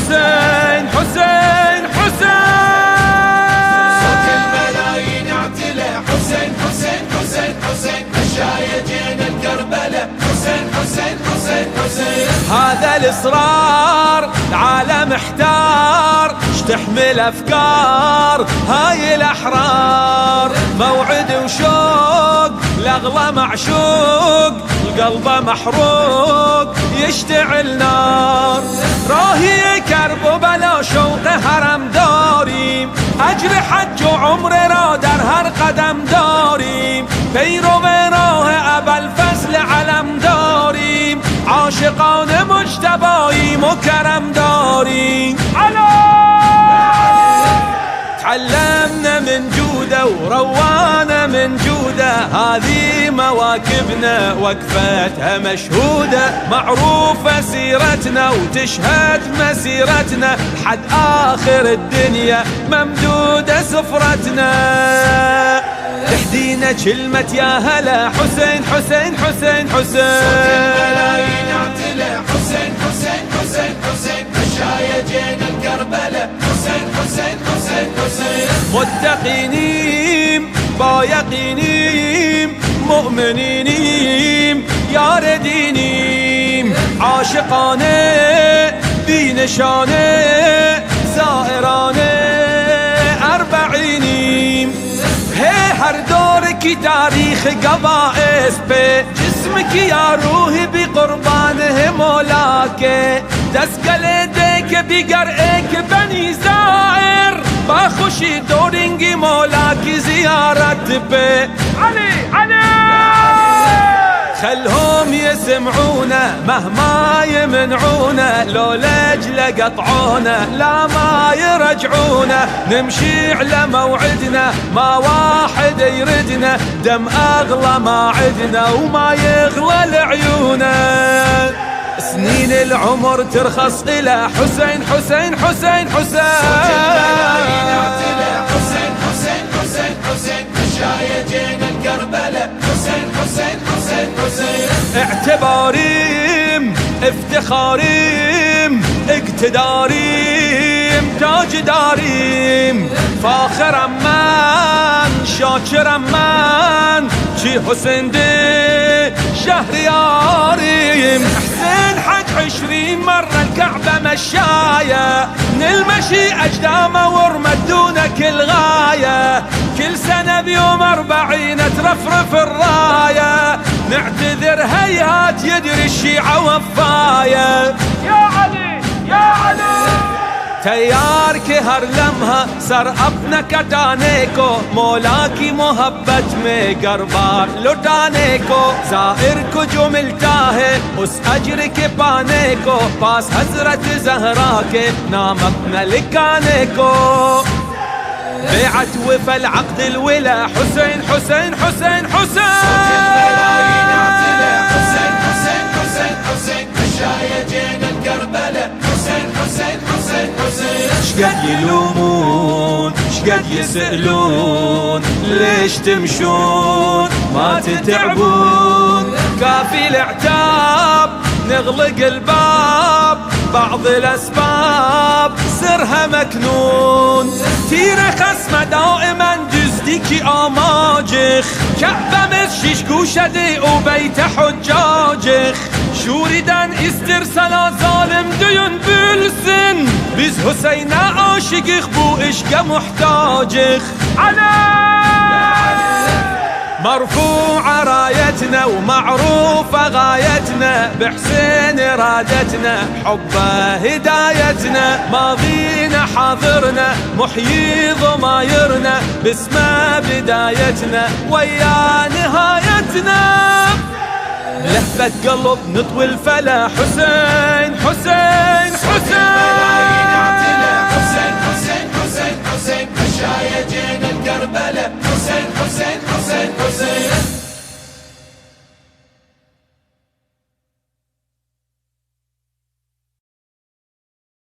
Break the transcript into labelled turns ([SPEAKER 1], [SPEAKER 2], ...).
[SPEAKER 1] حسين حسين حسين.
[SPEAKER 2] صوت الملايين اعتلى حسين حسين حسين حسين مشاية جينا الكربلة حسين حسين حسين حسين.
[SPEAKER 1] هذا الإصرار العالم احتار تحمل أفكار هاي الأحرار. موعد وشوق الأغلى معشوق القلب محروق يشتعل نار. راهي كرب بلا شوق هرم داريم أجر حج وعمر را در هر قدم داريم. پیرو راه ابا الفصل علم داريم عاشقان مجتباییم و کرم داریم. تعلمنا من جوده وروانا من جوده هذه مواكبنا وقفتها مشهودة. معروفة سيرتنا وتشهد مسيرتنا حد آخر الدنيا ممدودة سفرتنا. تحدينا كلمة يا هلا حسين حسين حسين حسين.
[SPEAKER 2] صوت الملايين اعتلى حسين حسين حسين حسين مشاية جينا الكربلة حسين حسين حسين حسين.
[SPEAKER 1] متقينيم با يقينيم مؤمنينيم يار دينيم عاشقانه بنشانه زائرانه اربعینیم. هر دور کی تاریخ گواہ اس پہ جسم کی یا روح بھی قربان ہے مولا کے. دست گلے دے کے دیگر ایک بنی زائر باخوشی دوڑیں مولا کی زیارت پہ. علی علی خلهم يسمعونا مهما يمنعونا لو لاجل قطعونا لا ما يرجعونا. نمشي على موعدنا ما واحد يردنا دم أغلى ما عدنا وما يغلى لعيونا. سنين العمر ترخص إلى حسين حسين حسين حسين.
[SPEAKER 2] صوت الملايين اعتلى حسين حسين حسين حسين مشاية جينا الكربلة حسين حسين حسين حسين.
[SPEAKER 1] اعتباريم افتخاريم اقتداريم تاج داريم فاخرم من شاکرم من چی حسین ده شهرياريم. حسين حج 20 مرة الكعبة مشاية نلمشي أجدام ورمت دون كل غاية. كل سنة بيوم 40 ترفرف الراية نعتذر هيهات يدري الشيعة وفاية. يا علي يا علي تیار کے ہر لمحہ سر اپنا کٹانے کو مولا کی محبت میں گربار لٹانے کو. زائر کو جو ملتا ہے اس اجر کے پانے کو پاس حضرت زہرا کے نام اپنا لکھانے کو. بیعت وفا العقد الولا حسين حسين حسين حسين.
[SPEAKER 2] صوت الملايين اعتلى حسين حسين حسين حسين مشاية جينا الكربلة حسين حسين حسين حسين.
[SPEAKER 1] شقد يلومون شقد يسألون ليش تمشون ما تتعبون. كافي العتاب نغلق الباب بعض الأسباب سرها مكنون. تیر خصم دائما düzdeki amacık Ka'bemiz şiş kuşadı o beyte huccacık. Şuriden istirsalar zalim düğün bülsün biz Hüseyin'e aşıkık bu işe muhtacık. مرفوعة رايتنا ومعروفة غايتنا بحسين إرادتنا حبه هدايتنا. ماضينا حاضرنا محيي ضمايرنا باسمه بدايتنا ويا نهايتنا. لهفة قلب نطوي الفلا حسين حسين
[SPEAKER 2] الملايين اعتلى
[SPEAKER 1] حسين.
[SPEAKER 2] حسين حسين حسين حسين مشاية جينا الكربلة حسين حسين حسين حسين.